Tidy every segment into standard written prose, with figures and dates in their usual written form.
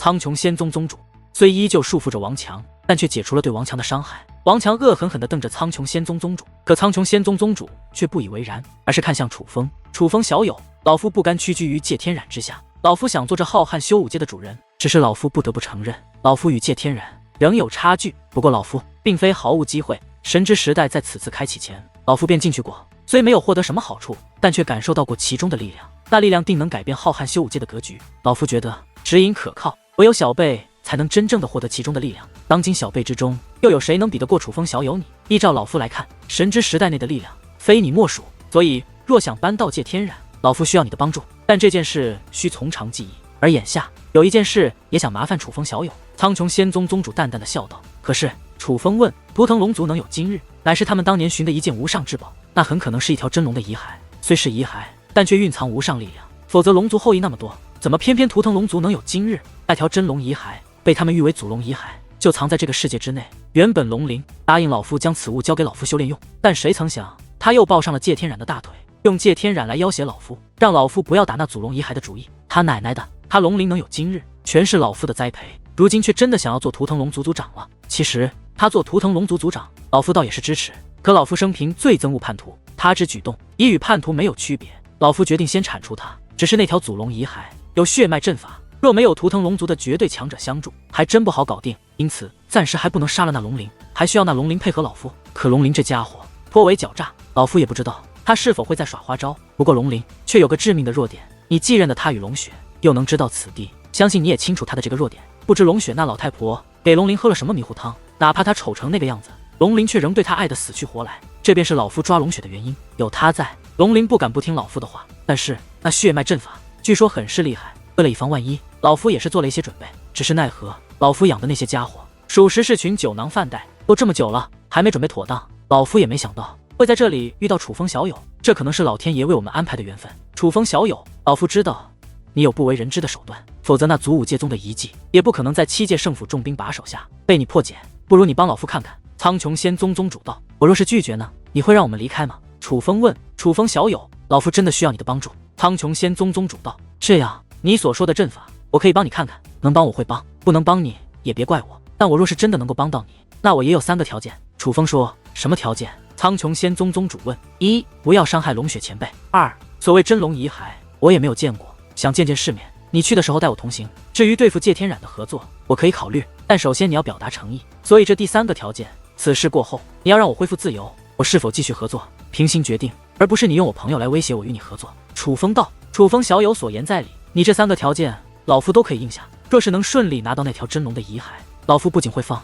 苍穹仙宗宗主虽依旧束缚着王强，但却解除了对王强的伤害。王强恶狠狠地瞪着苍穹仙宗宗主，可苍穹仙宗宗主却不以为然，而是看向楚风。楚风小友，老夫不甘屈居于界天染之下，老夫想做这浩瀚修武界的主人。只是老夫不得不承认，老夫与界天染仍有差距。不过老夫并非毫无机会，神之时代在此次开启前，老夫便进去过，虽没有获得什么好处，但却感受到过其中的力量。那力量定能改变浩瀚修武界的格局。老夫觉得指引可靠，唯有小辈才能真正的获得其中的力量。当今小辈之中，又有谁能比得过楚风小友你？依照老夫来看，神之时代内的力量非你莫属。所以若想搬到界天染，老夫需要你的帮助。但这件事需从长计议，而眼下有一件事也想麻烦楚风小友。苍穹仙宗宗主淡淡的笑道。可是楚风问，图腾龙族能有今日，乃是他们当年寻的一件无上至宝，那很可能是一条真龙的遗骸。虽是遗骸，但却蕴藏无上力量，否则龙族后裔那么多，怎么偏偏图腾龙族能有今日？那条真龙遗骸被他们誉为祖龙遗骸，就藏在这个世界之内。原本龙灵答应老夫将此物交给老夫修炼用，但谁曾想他又抱上了界天染的大腿，用界天染来要挟老夫，让老夫不要打那祖龙遗骸的主意。他奶奶的，他龙灵能有今日，全是老夫的栽培，如今却真的想要做图腾龙族族长了。其实他做图腾龙族族长，老夫倒也是支持，可老夫生平最憎恶叛徒，他之举动已与叛徒没有区别。老夫决定先铲除他，只是那条祖龙遗骸有血脉阵法，若没有图腾龙族的绝对强者相助，还真不好搞定。因此暂时还不能杀了那龙灵，还需要那龙灵配合老夫。可龙灵这家伙颇为狡诈，老夫也不知道他是否会在耍花招。不过龙灵却有个致命的弱点，你继任的他与龙雪又能知道此地，相信你也清楚他的这个弱点。不知龙雪那老太婆给龙灵喝了什么迷糊汤，哪怕他丑成那个样子，龙灵却仍对他爱得死去活来。这便是老夫抓龙雪的原因，有他在，龙灵不敢不听老夫的话。但是那血脉阵法据说很是厉害，为了以防万一，老夫也是做了一些准备。只是奈何老夫养的那些家伙属实是群酒囊饭袋，都这么久了还没准备妥当。老夫也没想到会在这里遇到楚风小友，这可能是老天爷为我们安排的缘分。楚风小友，老夫知道你有不为人知的手段，否则那祖武界宗的遗迹也不可能在7届圣府重兵把守下被你破解。不如你帮老夫看看。苍穹仙宗宗主道。我若是拒绝呢？你会让我们离开吗？楚风问。楚风小友，老夫真的需要你的帮助。苍穹仙宗宗主道。这样，你所说的阵法我可以帮你看看，能帮我会帮，不能帮你也别怪我。但我若是真的能够帮到你，那我也有3个条件。楚风说。什么条件？苍穹仙宗宗主问。1. 不要伤害龙雪前辈。2. 所谓真龙遗骸我也没有见过，想见见世面，你去的时候带我同行。至于对付界天染的合作，我可以考虑，但首先你要表达诚意。所以这第3个条件，此事过后你要让我恢复自由，我是否继续合作平心决定，而不是你用我朋友来威胁我与你合作。楚风道。楚风小友所言在理，你这3个条件老夫都可以应下。若是能顺利拿到那条真龙的遗骸，老夫不仅会放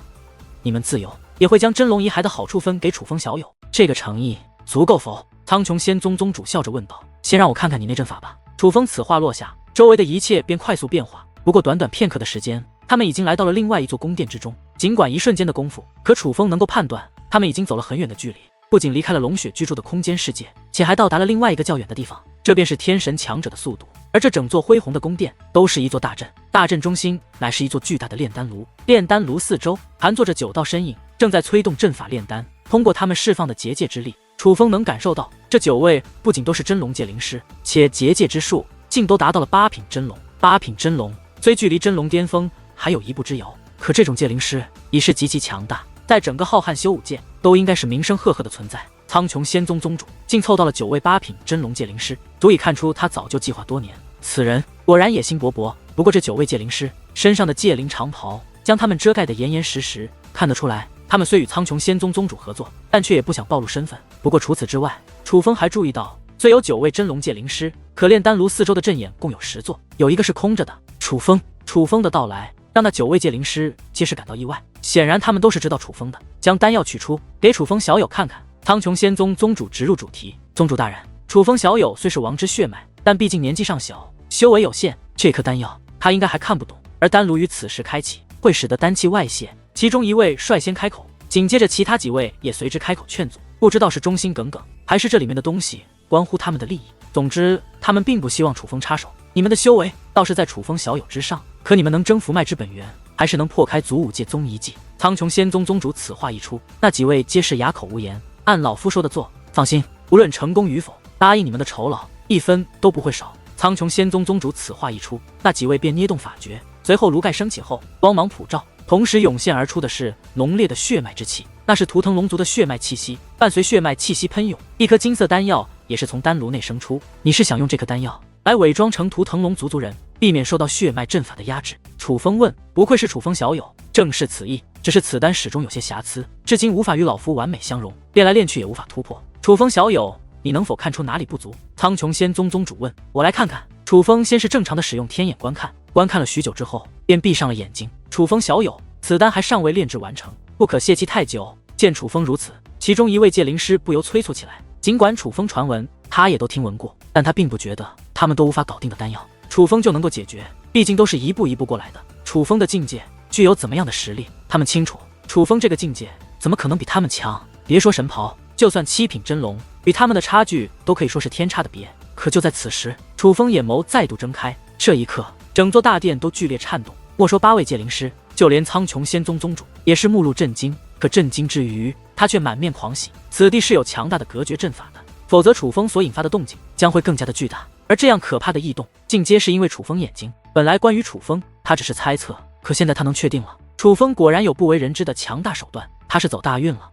你们自由，也会将真龙遗骸的好处分给楚风小友。这个诚意足够否？苍穹仙宗宗主笑着问道。先让我看看你那阵法吧。楚风此话落下，周围的一切便快速变化。不过短短片刻的时间，他们已经来到了另外一座宫殿之中。尽管一瞬间的功夫，可楚风能够判断他们已经走了很远的距离，不仅离开了龙雪居住的空间世界，且还到达了另外一个较远的地方。这便是天神强者的速度。而这整座恢宏的宫殿都是一座大阵，大阵中心乃是一座巨大的炼丹炉，炼丹炉四周盘坐着9道身影，正在催动阵法炼丹。通过他们释放的结界之力，楚风能感受到这9位不仅都是真龙界灵师，且结界之术竟都达到了8品真龙。8品真龙虽距离真龙巅峰还有一步之遥，可这种界灵师已是极其强大，在整个浩瀚修武界都应该是名声赫赫的存在。苍穹仙宗宗主竟凑到了9位8品真龙界灵师，足以看出他早就计划多年。此人果然野心勃勃。不过这9位界灵师身上的界灵长袍将他们遮盖得严严实实，看得出来他们虽与苍穹仙宗宗主合作，但却也不想暴露身份。不过除此之外，楚风还注意到虽有9位真龙界灵师，可炼丹炉四周的阵眼共有10座，有一个是空着的。楚风的到来让那9位界灵师皆是感到意外，显然他们都是知道楚风的。将丹药取出，给楚风小友看看。苍穹仙宗宗主直入主题。宗主大人，楚风小友虽是王之血脉，但毕竟年纪尚小，修为有限，这颗丹药他应该还看不懂。而丹炉于此时开启，会使得丹气外泄。其中一位率先开口，紧接着其他几位也随之开口劝阻，不知道是忠心耿耿，还是这里面的东西关乎他们的利益。总之他们并不希望楚风插手。你们的修为倒是在楚风小友之上，可你们能征服脉之本源，还是能破开祖武界宗遗迹？苍穹仙宗宗主此话一出，那几位皆是哑口无言。按老夫说的做，放心，无论成功与否，答应你们的酬劳1分都不会少。苍穹仙宗宗主此话一出，那几位便捏动法诀，随后炉盖升起后，光芒普照，同时涌现而出的是浓烈的血脉之气，那是图腾龙族的血脉气息。伴随血脉气息喷涌，一颗金色丹药也是从丹炉内生出。你是想用这颗丹药来伪装成图腾龙族族人，避免受到血脉阵法的压制？楚风问。不愧是楚风小友，正是此意。只是此丹始终有些瑕疵，至今无法与老夫完美相融，练来练去也无法突破。楚风小友，你能否看出哪里不足？苍穹仙宗宗主问。我来看看。楚风先是正常的使用天眼观看，观看了许久之后，便闭上了眼睛。楚风小友，此丹还尚未炼制完成，不可泄气太久。见楚风如此，其中一位界灵师不由催促起来。尽管楚风传闻他也都听闻过，但他并不觉得他们都无法搞定的丹药，楚风就能够解决，毕竟都是一步一步过来的。楚风的境界具有怎么样的实力，他们清楚。楚风这个境界怎么可能比他们强？别说神袍，就算七品真龙，与他们的差距都可以说是天差的别。可就在此时，楚风眼眸再度睁开，这一刻，整座大殿都剧烈颤动。莫说8位界灵师，就连苍穹仙宗宗主也是目露震惊。可震惊之余，他却满面狂喜，此地是有强大的隔绝阵法的，否则楚风所引发的动静将会更加的巨大。而这样可怕的异动，尽皆是因为楚风眼睛。本来关于楚风，他只是猜测，可现在他能确定了，楚风果然有不为人知的强大手段，他是走大运了。